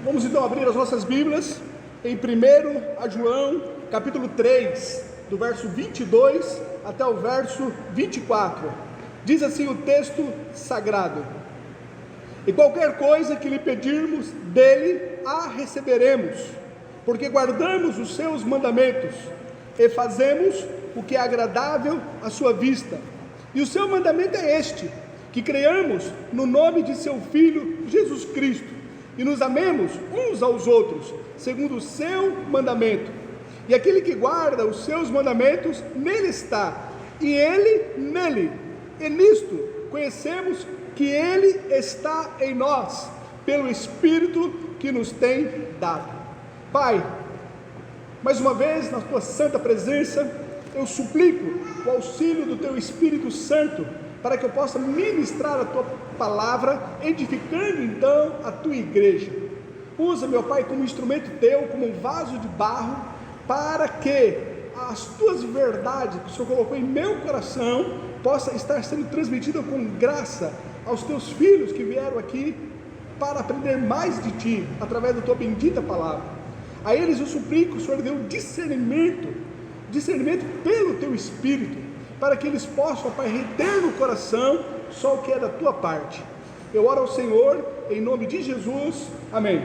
Vamos então abrir as nossas Bíblias em 1 João, capítulo 3, do verso 22 até o verso 24. Diz assim o texto sagrado: E qualquer coisa que lhe pedirmos dele, a receberemos, porque guardamos os seus mandamentos e fazemos o que é agradável à sua vista. E o seu mandamento é este: que creiamos no nome de seu Filho Jesus Cristo e nos amemos uns aos outros, segundo o seu mandamento. E aquele que guarda os seus mandamentos, nele está, e ele nele. E nisto conhecemos que ele está em nós, pelo Espírito que nos tem dado. Pai, mais uma vez na tua santa presença, eu suplico o auxílio do teu Espírito Santo, para que eu possa ministrar a tua palavra, edificando então a tua igreja. Usa, meu Pai, como instrumento teu, como um vaso de barro, para que as tuas verdades que o Senhor colocou em meu coração, possa estar sendo transmitida com graça aos teus filhos que vieram aqui para aprender mais de ti, através da tua bendita palavra. A eles eu suplico, o Senhor deu discernimento pelo teu Espírito, para que eles possam, Pai, reter no coração só o que é da tua parte. Eu oro ao Senhor, em nome de Jesus, amém.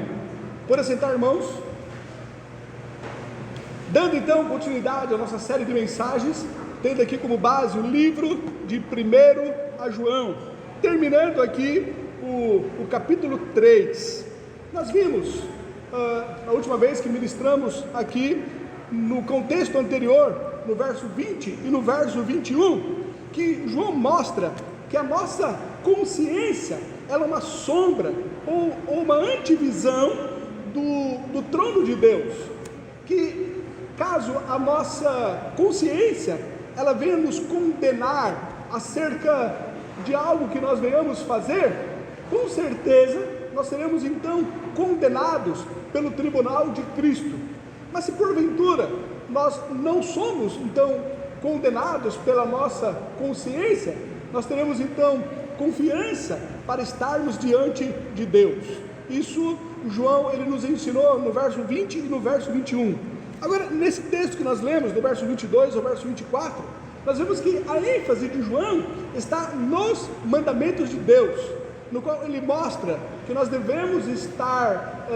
Pode assentar, irmãos. Dando então continuidade à nossa série de mensagens, tendo aqui como base o livro de 1 João, terminando aqui o capítulo 3. Nós vimos, a última vez que ministramos aqui, no contexto anterior, no verso 20 e no verso 21, que João mostra que a nossa consciência, ela é uma sombra ou uma antivisão do trono de Deus, que caso a nossa consciência, ela venha nos condenar acerca de algo que nós venhamos fazer, com certeza nós seremos então condenados pelo tribunal de Cristo. Mas se porventura nós não somos então condenados pela nossa consciência, nós teremos então confiança para estarmos diante de Deus. Isso João ele nos ensinou no verso 20 e no verso 21. Agora, nesse texto que nós lemos, do verso 22 ao verso 24, nós vemos que a ênfase de João está nos mandamentos de Deus, no qual ele mostra que nós devemos estar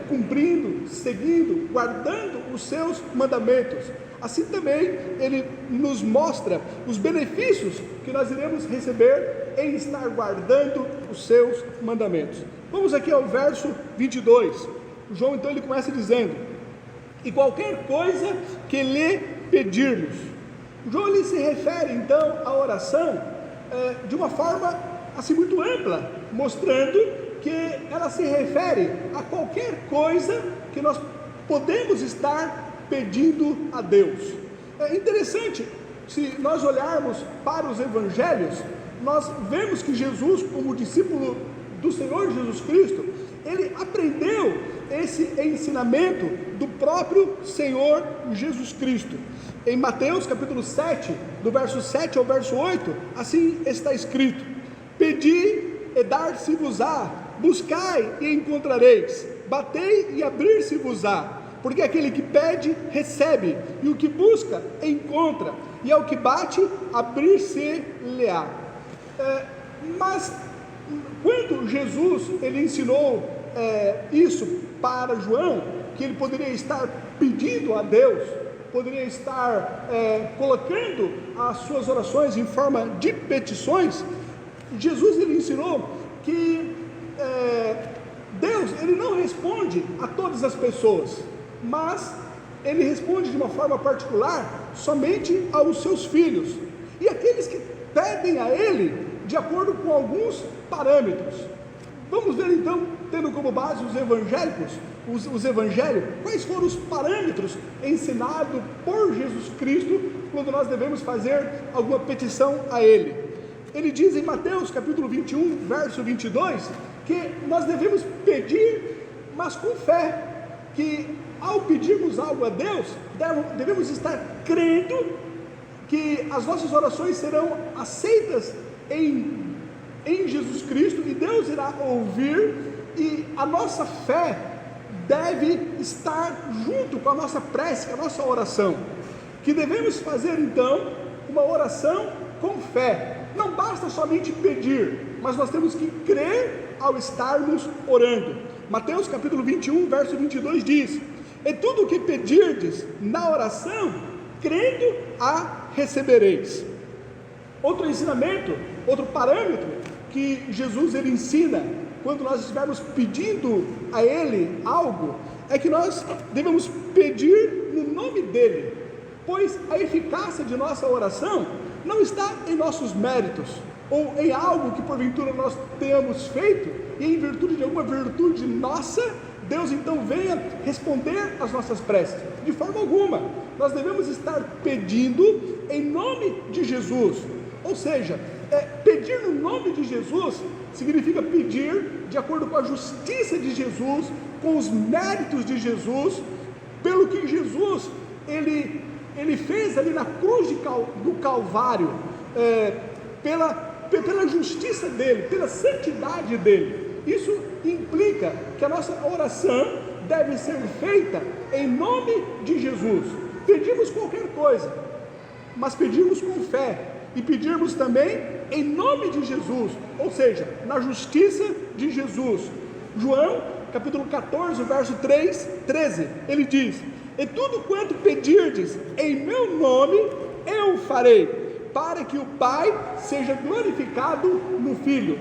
cumprindo, seguindo, guardando os seus mandamentos. Assim também ele nos mostra os benefícios que nós iremos receber em estar guardando os seus mandamentos. Vamos aqui ao verso 22. João então ele começa dizendo: e qualquer coisa que lhe pedirmos. João ele se refere então à oração de uma forma assim muito ampla, mostrando que ela se refere a qualquer coisa que nós podemos estar pedindo a Deus. É interessante, se nós olharmos para os evangelhos, nós vemos que Jesus, como discípulo do Senhor Jesus Cristo, ele aprendeu esse ensinamento do próprio Senhor Jesus Cristo. Em Mateus capítulo 7, do verso 7 ao verso 8, assim está escrito: pedi e dar-se-vos-á, buscai e encontrareis, batei e abrir-se-vos-á, porque aquele que pede, recebe, e o que busca, encontra, e ao que bate, abrir-se-lhe-á. Mas quando Jesus ele ensinou isso para João, que ele poderia estar pedindo a Deus, poderia estar colocando as suas orações em forma de petições, Jesus ele ensinou que Deus ele não responde a todas as pessoas, mas ele responde de uma forma particular somente aos seus filhos, e aqueles que pedem a ele de acordo com alguns parâmetros. Vamos ver então, tendo como base os evangélicos, os evangelhos, quais foram os parâmetros ensinados por Jesus Cristo quando nós devemos fazer alguma petição a ele. Ele diz em Mateus capítulo 21, verso 22, que nós devemos pedir, mas com fé, que ao pedirmos algo a Deus, devemos estar crendo que as nossas orações serão aceitas em Jesus Cristo, e Deus irá ouvir, e a nossa fé deve estar junto com a nossa prece, com a nossa oração, que devemos fazer então uma oração com fé. Não basta somente pedir, mas nós temos que crer ao estarmos orando. Mateus capítulo 21, verso 22 diz: e tudo o que pedirdes na oração, crendo a recebereis. Outro ensinamento, outro parâmetro que Jesus ele ensina quando nós estivermos pedindo a Ele algo, é que nós devemos pedir no nome dEle, pois a eficácia de nossa oração não está em nossos méritos, ou em algo que porventura nós tenhamos feito, e em virtude de alguma virtude nossa, Deus então venha responder às nossas preces. De forma alguma, nós devemos estar pedindo em nome de Jesus, ou seja, pedir no nome de Jesus significa pedir de acordo com a justiça de Jesus, com os méritos de Jesus, pelo que Jesus ele fez ali na cruz do Calvário, pela justiça dele, pela santidade dele. Isso implica que a nossa oração deve ser feita em nome de Jesus. Pedimos qualquer coisa, mas pedimos com fé, e pedirmos também em nome de Jesus, ou seja, na justiça de Jesus. João capítulo 14, verso 13, ele diz: e tudo quanto pedirdes em meu nome, eu farei, para que o Pai seja glorificado no Filho.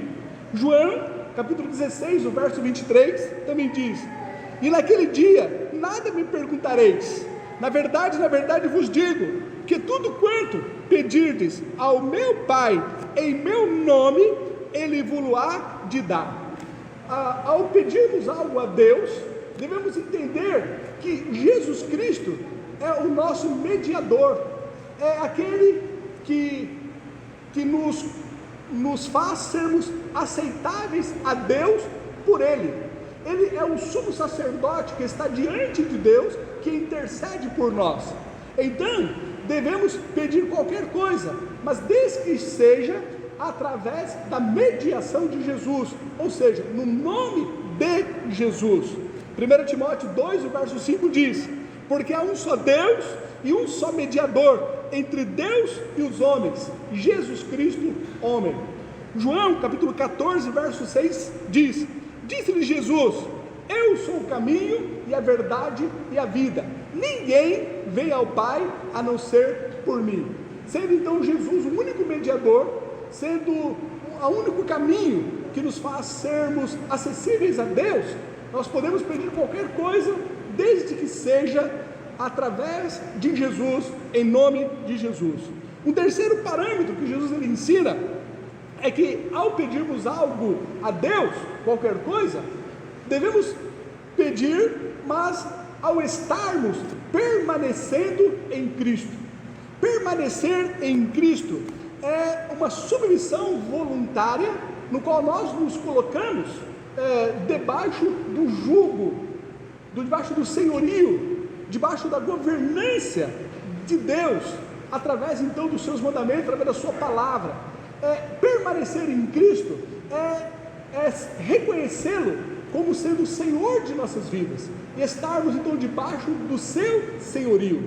João capítulo 16, o verso 23, também diz: e naquele dia nada me perguntareis, na verdade vos digo, que tudo quanto pedirdes ao meu Pai em meu nome, Ele vos-lo-á de dar. Ao pedirmos algo a Deus, devemos entender que Jesus Cristo é o nosso mediador, é aquele que nos faz sermos aceitáveis a Deus por Ele. Ele é o sumo sacerdote que está diante de Deus, que intercede por nós. Então, devemos pedir qualquer coisa, mas desde que seja através da mediação de Jesus, ou seja, no nome de Jesus. 1 Timóteo 2, o verso 5 diz: porque há um só Deus e um só mediador entre Deus e os homens, Jesus Cristo, homem. João capítulo 14, verso 6 diz: disse-lhe Jesus: eu sou o caminho e a verdade e a vida, ninguém vem ao Pai a não ser por mim. Sendo então Jesus o único mediador, sendo o único caminho que nos faz sermos acessíveis a Deus, nós podemos pedir qualquer coisa, desde que seja através de Jesus, em nome de Jesus. Um terceiro parâmetro que Jesus ele ensina é que ao pedirmos algo a Deus, qualquer coisa, devemos pedir, mas ao estarmos permanecendo em Cristo. Permanecer em Cristo é uma submissão voluntária, no qual nós nos colocamos debaixo do jugo, debaixo do senhorio, debaixo da governância de Deus, através então dos seus mandamentos, através da sua palavra. Permanecer em Cristo é reconhecê-lo como sendo o Senhor de nossas vidas, e estarmos então debaixo do seu senhorio.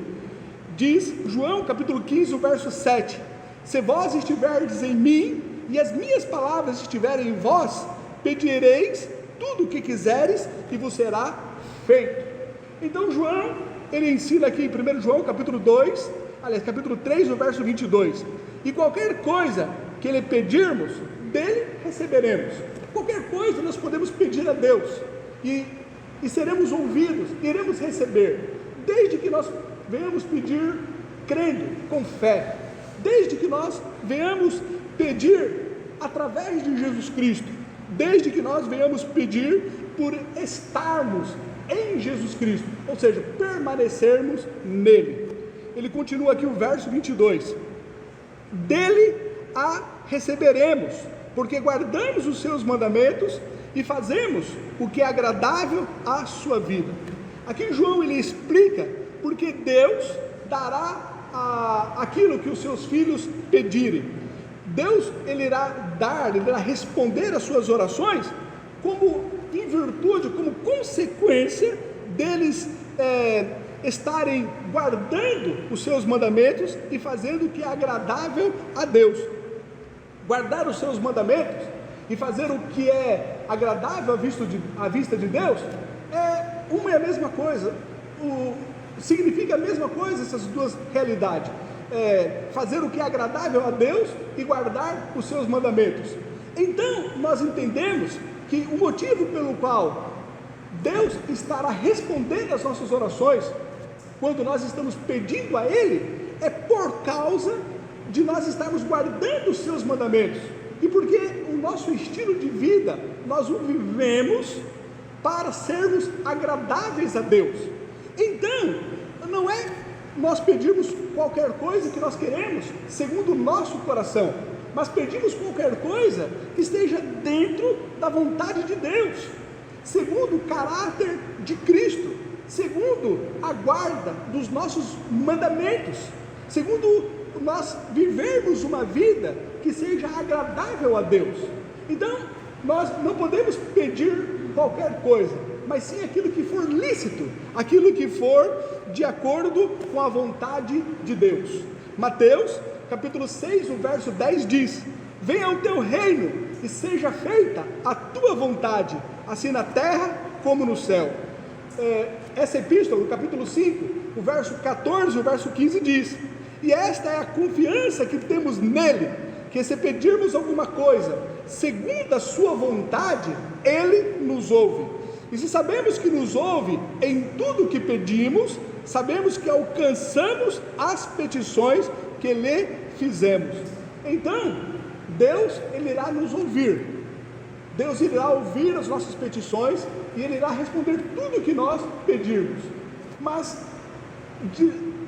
Diz João capítulo 15, o verso 7: se vós estiverdes em mim, e as minhas palavras estiverem em vós, pedireis tudo o que quiseres, e vos será feito. Então João, ele ensina aqui em 1 João capítulo 3, o verso 22, e qualquer coisa que lhe pedirmos, dele receberemos. Qualquer coisa nós podemos pedir a Deus, e seremos ouvidos, iremos receber, desde que nós venhamos pedir crendo, com fé, desde que nós venhamos pedir através de Jesus Cristo, desde que nós venhamos pedir por estarmos em Jesus Cristo, ou seja, permanecermos nele. Ele continua aqui o verso 22: dele a receberemos, porque guardamos os seus mandamentos e fazemos o que é agradável à sua vida. Aqui João ele explica porque Deus dará aquilo que os seus filhos pedirem. Deus ele irá responder às suas orações como em virtude, como consequência deles estarem guardando os seus mandamentos e fazendo o que é agradável a Deus. Guardar os seus mandamentos e fazer o que é agradável à vista de Deus uma é a mesma coisa, significa a mesma coisa essas duas realidades, fazer o que é agradável a Deus e guardar os seus mandamentos. Então nós entendemos que o motivo pelo qual Deus estará respondendo às nossas orações, quando nós estamos pedindo a Ele, é por causa de nós estarmos guardando os seus mandamentos, e porque o nosso estilo de vida, nós o vivemos para sermos agradáveis a Deus. Então, não é nós pedirmos qualquer coisa que nós queremos, segundo o nosso coração, mas pedimos qualquer coisa que esteja dentro da vontade de Deus, segundo o caráter de Cristo, segundo a guarda dos nossos mandamentos, segundo nós vivermos uma vida que seja agradável a Deus. Então, nós não podemos pedir qualquer coisa, mas sim aquilo que for lícito, aquilo que for de acordo com a vontade de Deus. Mateus, capítulo 6, o verso 10 diz: venha o teu reino e seja feita a tua vontade, assim na terra como no céu. Essa epístola, no capítulo 5, o verso 14 e o verso 15 diz: e esta é a confiança que temos nele, que se pedirmos alguma coisa segundo a sua vontade, Ele nos ouve. E se sabemos que nos ouve em tudo o que pedimos, sabemos que alcançamos as petições que lhe fizemos. Então, Deus, Ele irá nos ouvir. Deus irá ouvir as nossas petições e Ele irá responder tudo o que nós pedirmos. Mas,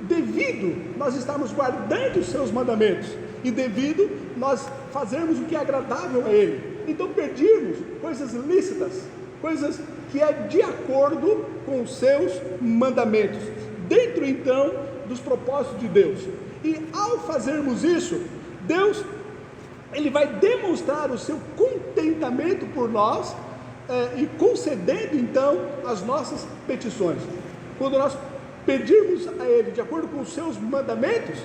devido nós estarmos guardando os seus mandamentos e devido nós fazermos o que é agradável a Ele, então pedirmos coisas lícitas, coisas que é de acordo com os seus mandamentos, dentro então dos propósitos de Deus. E ao fazermos isso, Deus, Ele vai demonstrar o seu contentamento por nós, e concedendo então as nossas petições. Quando nós pedirmos a Ele de acordo com os seus mandamentos,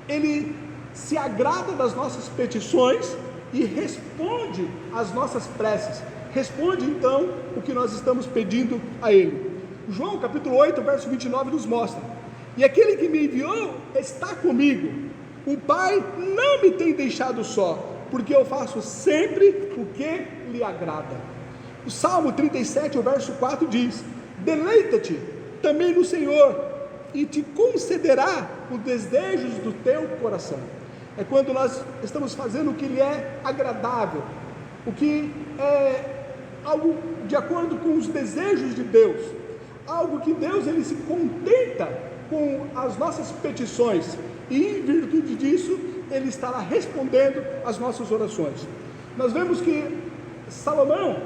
Ele se agrada das nossas petições e responde às nossas preces, responde então o que nós estamos pedindo a Ele. João capítulo 8, verso 29 nos mostra: e aquele que me enviou está comigo, o Pai não me tem deixado só, porque eu faço sempre o que lhe agrada. O Salmo 37, o verso 4 diz: deleita-te também no Senhor, e te concederá os desejos do teu coração. É quando nós estamos fazendo o que lhe é agradável, o que é algo de acordo com os desejos de Deus, algo que Deus, Ele se contenta com as nossas petições, e em virtude disso Ele estará respondendo às nossas orações. Nós vemos que Salomão,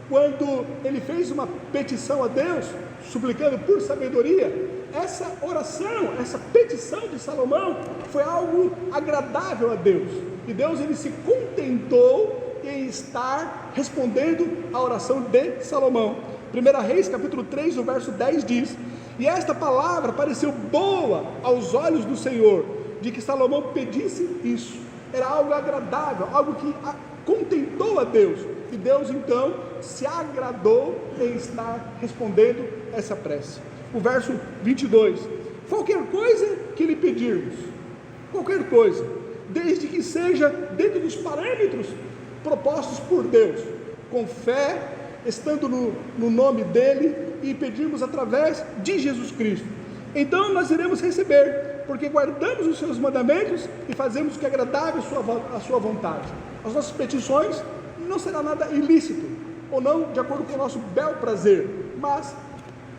quando ele fez uma petição a Deus, suplicando por sabedoria, essa oração, essa petição de Salomão foi algo agradável a Deus, e Deus, Ele se contentou em estar respondendo a oração de Salomão. 1 Reis capítulo 3, o verso 10 diz: e esta palavra pareceu boa aos olhos do Senhor, de que Salomão pedisse isso. Era algo agradável, algo que contentou a Deus, e Deus então se agradou em estar respondendo essa prece. O verso 22: qualquer coisa que lhe pedirmos, qualquer coisa, desde que seja dentro dos parâmetros propostos por Deus, com fé, estando no nome dEle, e pedirmos através de Jesus Cristo, então nós iremos receber, porque guardamos os seus mandamentos e fazemos o que é agradável à sua vontade. As nossas petições não será nada ilícito, ou não de acordo com o nosso bel prazer, mas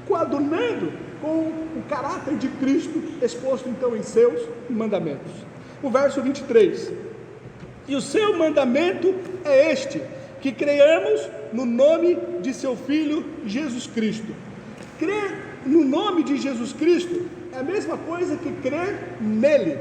coadunando com o caráter de Cristo exposto então em seus mandamentos. O verso 23: e o seu mandamento é este, que creiamos no nome de seu Filho Jesus Cristo. Crer no nome de Jesus Cristo é a mesma coisa que crer nele.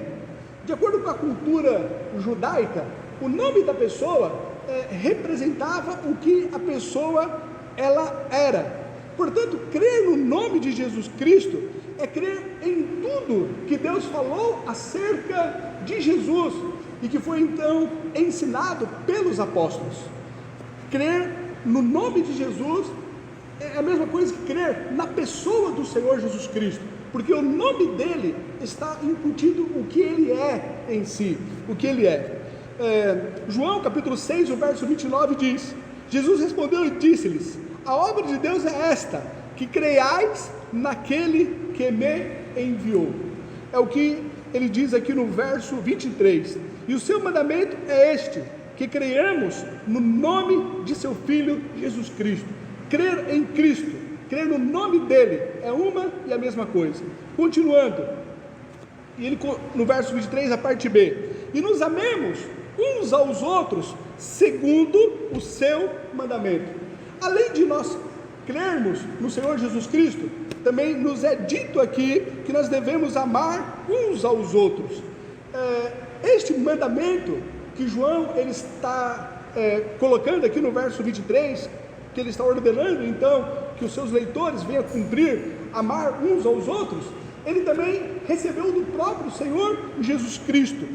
De acordo com a cultura judaica, o nome da pessoa representava o que a pessoa ela era. Portanto, crer no nome de Jesus Cristo é crer em tudo que Deus falou acerca de Jesus e que foi então ensinado pelos apóstolos. Crer no nome de Jesus é a mesma coisa que crer na pessoa do Senhor Jesus Cristo, porque o nome dele está incutido o que ele é em si, o que ele é. João capítulo 6, o verso 29 diz: Jesus respondeu e disse-lhes: a obra de Deus é esta, que creiais naquele que me enviou. É o que ele diz aqui no verso 23. E o seu mandamento é este, que creiamos no nome de seu Filho Jesus Cristo. Crer em Cristo, crer no nome dele, é uma e a mesma coisa. Continuando, e ele, no verso 23, a parte B: e nos amemos uns aos outros, segundo o seu mandamento. Além de nós crermos no Senhor Jesus Cristo, também nos é dito aqui que nós devemos amar uns aos outros. Este mandamento que João ele está colocando aqui no verso 23, que ele está ordenando então que os seus leitores venham cumprir, amar uns aos outros, ele também recebeu do próprio Senhor Jesus Cristo.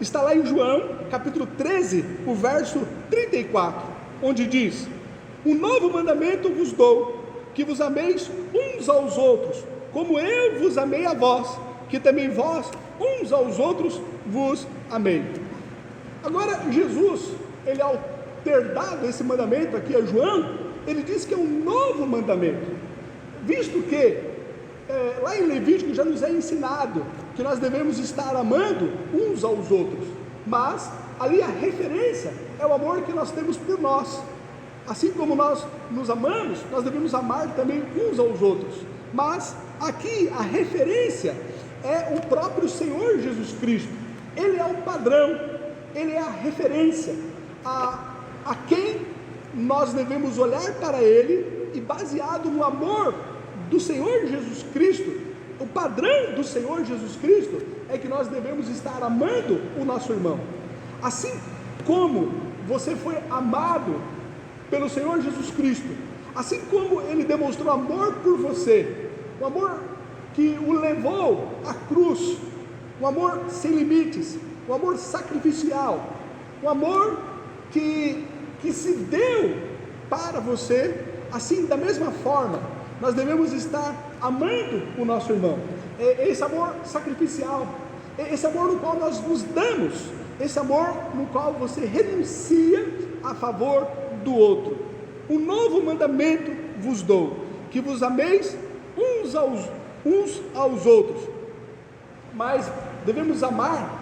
Está lá em João capítulo 13, o verso 34, onde diz: um novo mandamento vos dou, que vos ameis uns aos outros, como eu vos amei a vós, que também vós uns aos outros vos amei. Agora Jesus, ele ao ter dado esse mandamento aqui a João, ele diz que é um novo mandamento, visto que lá em Levítico já nos é ensinado que nós devemos estar amando uns aos outros, mas ali a referência é o amor que nós temos por nós. Assim como nós nos amamos, nós devemos amar também uns aos outros. Mas aqui a referência é o próprio Senhor Jesus Cristo. Ele é o padrão, ele é a referência a quem nós devemos olhar para ele, e baseado no amor do Senhor Jesus Cristo, o padrão do Senhor Jesus Cristo é que nós devemos estar amando o nosso irmão. Assim como você foi amado pelo Senhor Jesus Cristo, assim como ele demonstrou amor por você, o amor que o levou à cruz, um amor sem limites, um amor sacrificial, um amor que se deu para você, assim da mesma forma nós devemos estar amando o nosso irmão. Esse amor sacrificial, esse amor no qual nós nos damos, esse amor no qual você renuncia a favor do outro. Um novo mandamento vos dou, que vos ameis uns aos outros, mas devemos amar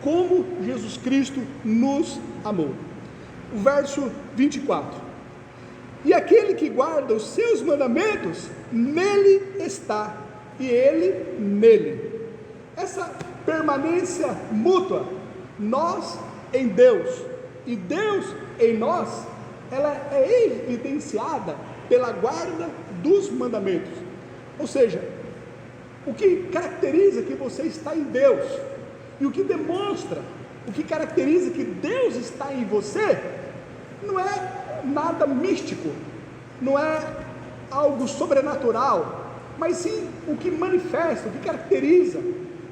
como Jesus Cristo nos amou. O verso 24: e aquele que guarda os seus mandamentos, nele está, e ele nele. Essa permanência mútua, nós em Deus e Deus em nós, ela é evidenciada pela guarda dos mandamentos. Ou seja, o que caracteriza que você está em Deus, e o que demonstra, o que caracteriza que Deus está em você, não é nada místico, não é algo sobrenatural, mas sim o que manifesta, o que caracteriza,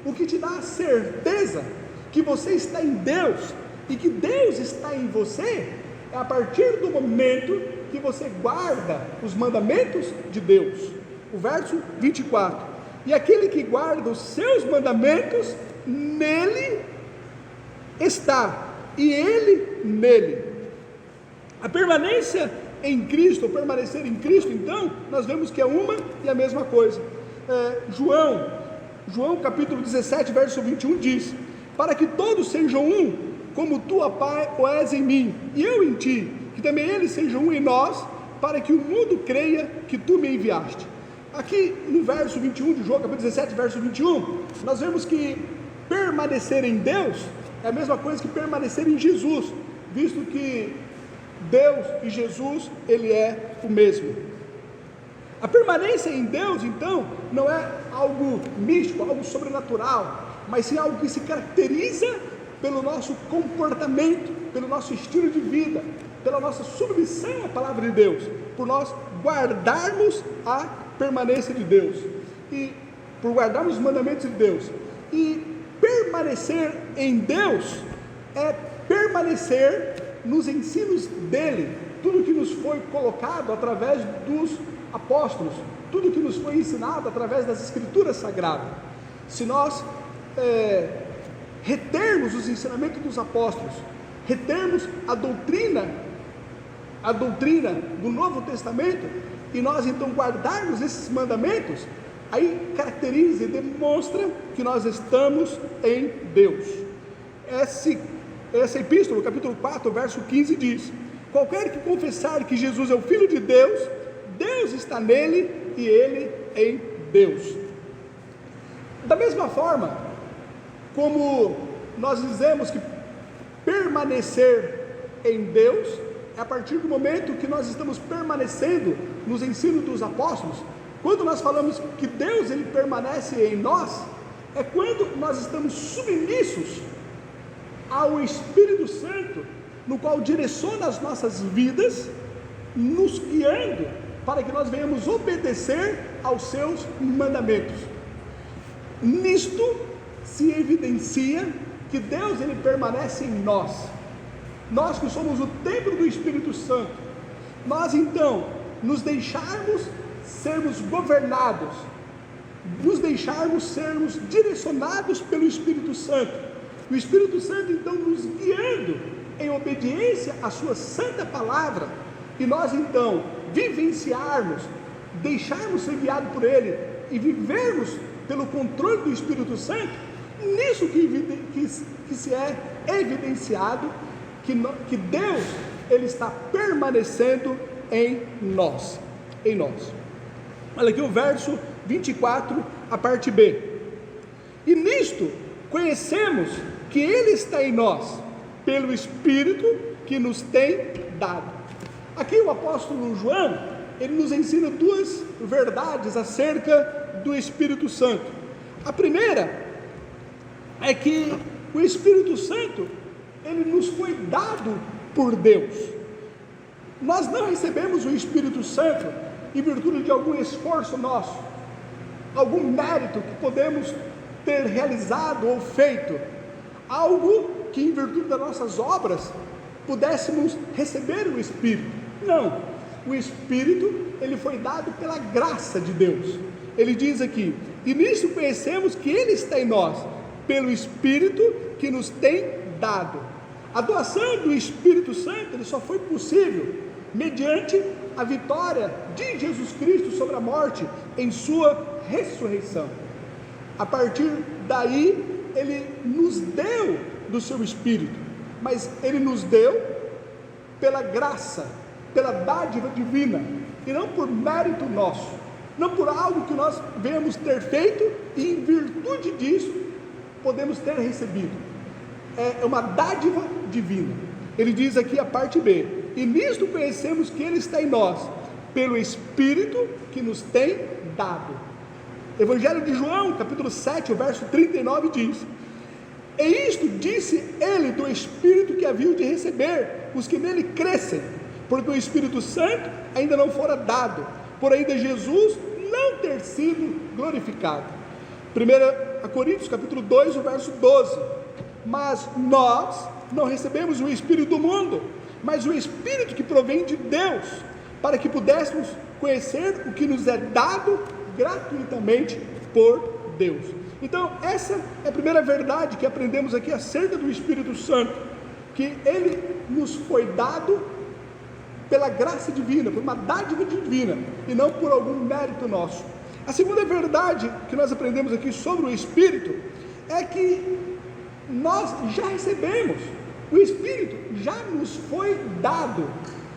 o que te dá a certeza que você está em Deus e que Deus está em você, é a partir do momento que você guarda os mandamentos de Deus. O verso 24: e aquele que guarda os seus mandamentos, nele está, e ele nele. A permanência em Cristo, ou permanecer em Cristo, então, nós vemos que é uma e a mesma coisa. João capítulo 17, verso 21 diz: para que todos sejam um, como tu, ó Pai, o és em mim, e eu em ti, que também eles sejam um em nós, para que o mundo creia que tu me enviaste. Aqui no verso 21 de João capítulo 17, verso 21, nós vemos que permanecer em Deus é a mesma coisa que permanecer em Jesus, visto que Deus e Jesus, ele é o mesmo. A permanência em Deus, então, não é algo místico, algo sobrenatural, mas sim algo que se caracteriza pelo nosso comportamento, pelo nosso estilo de vida, pela nossa submissão à palavra de Deus, por nós guardarmos a permanência de Deus, e por guardarmos os mandamentos de Deus. E permanecer em Deus é permanecer nos ensinos dele, tudo que nos foi colocado através dos apóstolos, tudo que nos foi ensinado através das escrituras sagradas. Se nós retermos os ensinamentos dos apóstolos, retermos a doutrina do Novo Testamento, e nós então guardarmos esses mandamentos, aí caracteriza e demonstra que nós estamos em Deus. Essa epístola, capítulo 4, verso 15 diz: qualquer que confessar que Jesus é o Filho de Deus, Deus está nele e ele em Deus. Da mesma forma como nós dizemos que permanecer em Deus é a partir do momento que nós estamos permanecendo nos ensinos dos apóstolos. Quando nós falamos que Deus ele permanece em nós, é quando nós estamos submissos ao Espírito Santo, no qual direciona as nossas vidas, nos guiando para que nós venhamos obedecer aos seus mandamentos. Nisto se evidencia que Deus ele permanece em nós. Nós que somos o templo do Espírito Santo, nós então nos deixarmos sermos governados, nos deixarmos sermos direcionados pelo Espírito Santo, o Espírito Santo então nos guiando em obediência à sua santa palavra, e nós então vivenciarmos, deixarmos ser guiados por ele e vivermos pelo controle do Espírito Santo. Nisso que se é evidenciado que Deus ele está permanecendo em nós. Olha aqui o verso 24, a parte B. E nisto conhecemos que ele está em nós, pelo Espírito que nos tem dado. Aqui o apóstolo João, ele nos ensina duas verdades acerca do Espírito Santo. A primeira é que o Espírito Santo, ele nos foi dado por Deus. Nós não recebemos o Espírito Santo em virtude de algum esforço nosso, algum mérito que podemos ter realizado ou feito, algo que em virtude das nossas obras pudéssemos receber o Espírito. Não, o Espírito ele foi dado pela graça de Deus. Ele diz aqui: e nisso conhecemos que ele está em nós, pelo Espírito que nos tem dado. A doação do Espírito Santo ele só foi possível mediante a vitória de Jesus Cristo sobre a morte em sua ressurreição. A partir daí ele nos deu do seu Espírito, mas ele nos deu pela graça, pela dádiva divina, e não por mérito nosso, não por algo que nós venhamos ter feito e em virtude disso podemos ter recebido. É uma dádiva divina. Ele diz aqui a parte B: e nisto conhecemos que ele está em nós, pelo Espírito que nos tem dado. Evangelho de João, capítulo 7, o verso 39 diz: e isto disse ele do Espírito que haviam de receber os que nele crescem, porque o Espírito Santo ainda não fora dado, por ainda Jesus não ter sido glorificado. 1 Coríntios capítulo 2, o verso 12: mas nós não recebemos o Espírito do mundo, mas o Espírito que provém de Deus, para que pudéssemos conhecer o que nos é dado gratuitamente por Deus. Então essa é a primeira verdade que aprendemos aqui acerca do Espírito Santo, que ele nos foi dado pela graça divina, por uma dádiva divina, e não por algum mérito nosso. A segunda verdade que nós aprendemos aqui sobre o Espírito é que nós já recebemos, o Espírito já nos foi dado.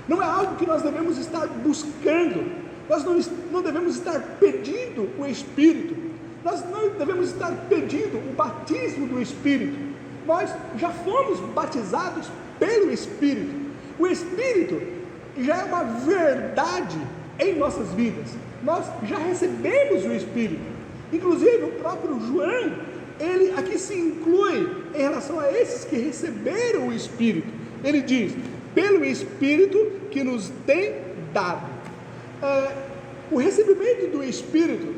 Não é algo que nós devemos estar buscando, nós não devemos estar pedindo o Espírito, nós não devemos estar pedindo o batismo do Espírito. Nós já fomos batizados pelo Espírito. O Espírito já é uma verdade em nossas vidas. Nós já recebemos o Espírito. Inclusive o próprio João, ele aqui se inclui em relação a esses que receberam o Espírito. Ele diz: pelo Espírito que nos tem dado. O recebimento do Espírito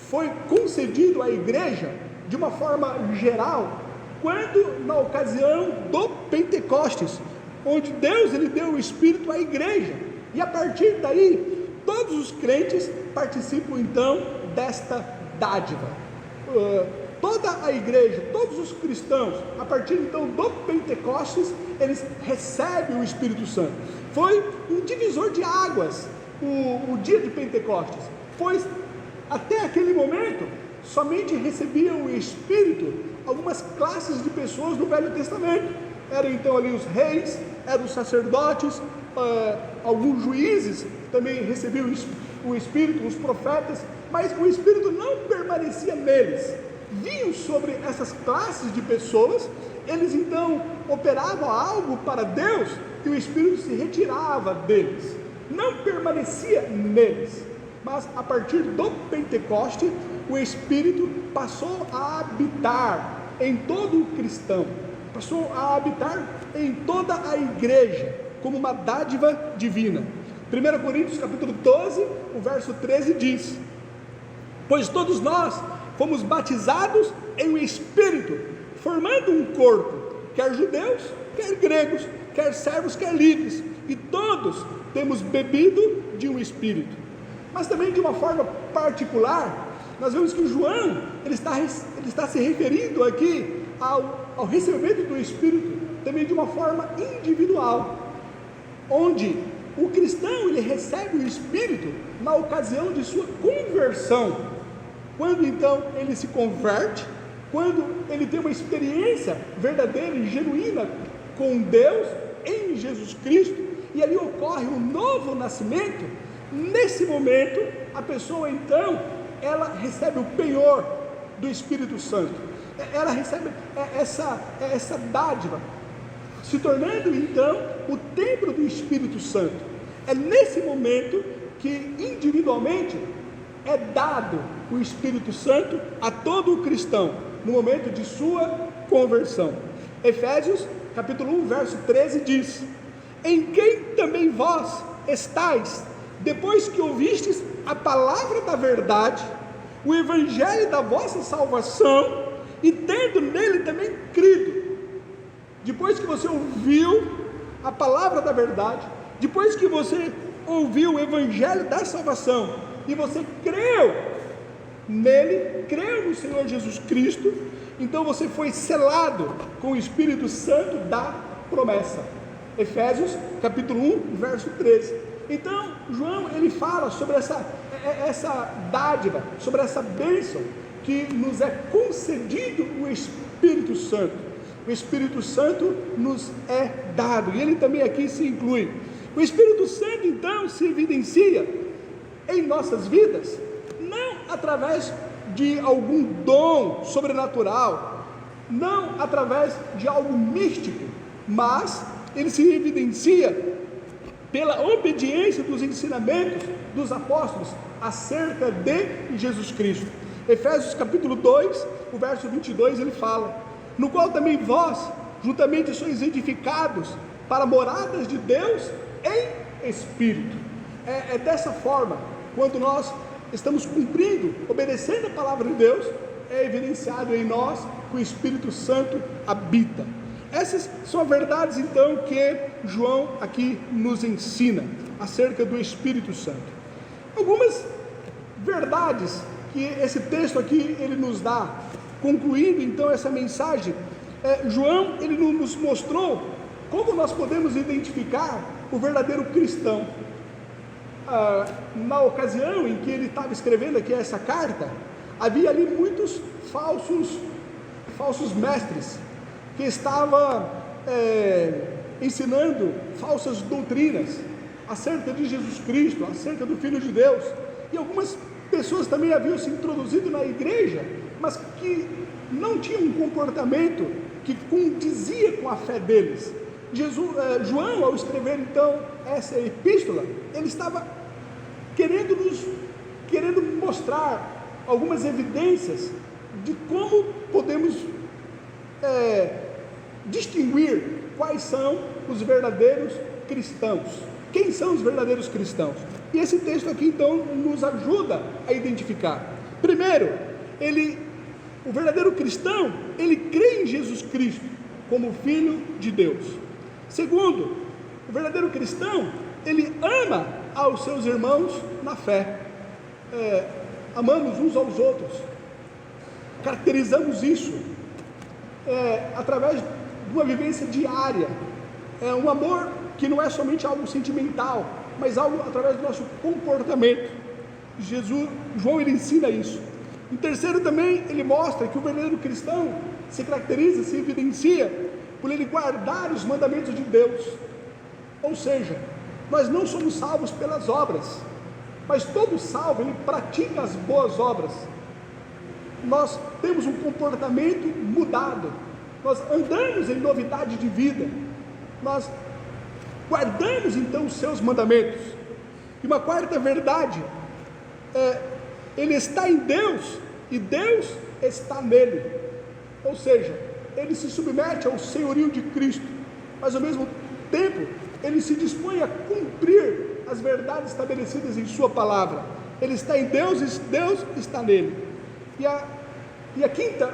foi concedido à igreja de uma forma geral, quando na ocasião do Pentecostes, onde Deus ele deu o Espírito à igreja, e a partir daí, todos os crentes participam então desta dádiva. Toda a igreja, todos os cristãos, a partir então do Pentecostes, eles recebem o Espírito Santo. Foi um divisor de águas o dia de Pentecostes, pois até aquele momento somente recebiam o Espírito algumas classes de pessoas do Velho Testamento. Eram então ali os reis, eram os sacerdotes, alguns juízes também recebiam o Espírito, os profetas, mas o Espírito não permanecia neles. Vinham sobre essas classes de pessoas, eles então operavam algo para Deus e o Espírito se retirava deles, não permanecia neles. Mas a partir do Pentecoste, o Espírito passou a habitar em todo o cristão, passou a habitar em toda a igreja, como uma dádiva divina. 1 Coríntios capítulo 12, o verso 13 diz: pois todos nós fomos batizados em um Espírito, formando um corpo, quer judeus, quer gregos, quer servos, quer livres, e todos temos bebido de um Espírito. Mas também de uma forma particular, nós vemos que João, ele está se referindo aqui ao recebimento do Espírito, também de uma forma individual, onde o cristão ele recebe o Espírito na ocasião de sua conversão, quando então ele se converte, quando ele tem uma experiência verdadeira e genuína com Deus em Jesus Cristo, e ali ocorre um novo nascimento. Nesse momento, a pessoa então, ela recebe o penhor do Espírito Santo, ela recebe essa dádiva, se tornando então o templo do Espírito Santo. É nesse momento que individualmente é dado o Espírito Santo a todo o cristão, no momento de sua conversão. Efésios capítulo 1, verso 13 diz: em quem também vós estáis, depois que ouvistes a palavra da verdade, o evangelho da vossa salvação, e tendo nele também crido. Depois que você ouviu a palavra da verdade, depois que você ouviu o evangelho da salvação, e você creu nele, creu no Senhor Jesus Cristo, então você foi selado com o Espírito Santo da promessa. Efésios capítulo 1, verso 13. Então, João, ele fala sobre essa dádiva, sobre essa bênção, que nos é concedido o Espírito Santo. O Espírito Santo nos é dado, e ele também aqui se inclui. O Espírito Santo, então, se evidencia em nossas vidas, não através de algum dom sobrenatural, não através de algo místico, mas ele se evidencia pela obediência dos ensinamentos dos apóstolos acerca de Jesus Cristo. Efésios capítulo 2, o verso 22, ele fala: no qual também vós, juntamente sois edificados para moradas de Deus em Espírito. É dessa forma, quando nós estamos cumprindo, obedecendo a palavra de Deus, é evidenciado em nós que o Espírito Santo habita. Essas são as verdades então que João aqui nos ensina acerca do Espírito Santo. Algumas verdades que esse texto aqui ele nos dá, concluindo então essa mensagem. João ele nos mostrou como nós podemos identificar o verdadeiro cristão. Na ocasião em que ele estava escrevendo aqui essa carta, havia ali muitos falsos mestres que estavam ensinando falsas doutrinas acerca de Jesus Cristo, acerca do Filho de Deus, e algumas pessoas também haviam se introduzido na igreja, mas que não tinham um comportamento que condizia com a fé deles. João, ao escrever então essa epístola, ele estava querendo mostrar algumas evidências de como podemos distinguir quais são os verdadeiros cristãos. Quem são os verdadeiros cristãos? E esse texto aqui então nos ajuda a identificar. Primeiro, o verdadeiro cristão, ele crê em Jesus Cristo como Filho de Deus. Segundo, o verdadeiro cristão, ele ama aos seus irmãos na fé. Amamos uns aos outros, caracterizamos isso através de uma vivência diária, um amor que não é somente algo sentimental, mas algo através do nosso comportamento. João ele ensina isso. Em terceiro também, ele mostra que o verdadeiro cristão se caracteriza, se evidencia por ele guardar os mandamentos de Deus. Ou seja, nós não somos salvos pelas obras, mas todo salvo, ele pratica as boas obras. Nós temos um comportamento mudado, nós andamos em novidade de vida, nós guardamos então os seus mandamentos. E uma quarta verdade, ele está em Deus e Deus está nele. Ou seja, ele se submete ao senhorio de Cristo, mas ao mesmo tempo ele se dispõe a cumprir as verdades estabelecidas em sua palavra. Ele está em Deus e Deus está nele. E a quinta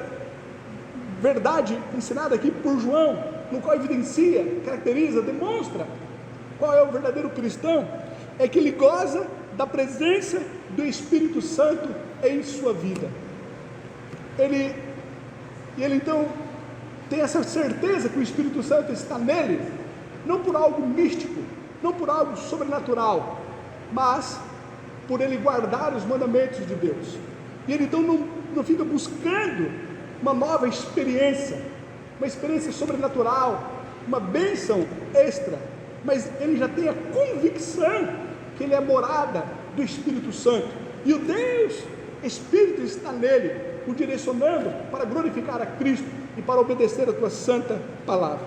verdade ensinada aqui por João, no qual evidencia, caracteriza, demonstra qual é o verdadeiro cristão, é que ele goza da presença do Espírito Santo em sua vida. Ele então tem essa certeza que o Espírito Santo está nele, não por algo místico, não por algo sobrenatural, mas por ele guardar os mandamentos de Deus. E ele então não fica buscando uma nova experiência, uma experiência sobrenatural, uma bênção extra, mas ele já tem a convicção que ele é morada do Espírito Santo, e o Deus Espírito está nele, o direcionando para glorificar a Cristo e para obedecer a tua santa palavra.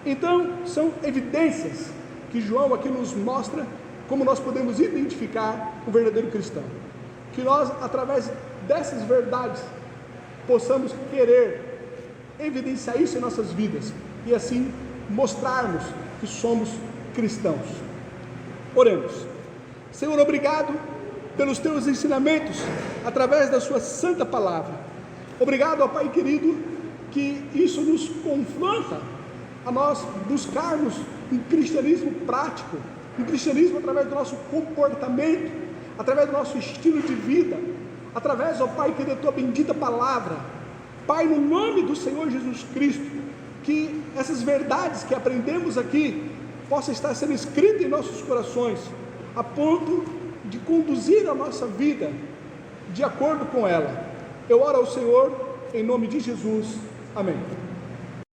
Então são evidências que João aqui nos mostra como nós podemos identificar o verdadeiro cristão, que nós através dessas verdades possamos querer evidenciar isso em nossas vidas e assim mostrarmos que somos cristãos. Oremos. Senhor, obrigado pelos teus ensinamentos através da sua santa palavra. Obrigado, ó Pai querido, que isso nos confronta a nós buscarmos um cristianismo prático, um cristianismo através do nosso comportamento, através do nosso estilo de vida, através, ó Pai querido, da tua bendita palavra. Pai, no nome do Senhor Jesus Cristo, que essas verdades que aprendemos aqui possam estar sendo escritas em nossos corações, a ponto de conduzir a nossa vida de acordo com ela. Eu oro ao Senhor em nome de Jesus. Amém.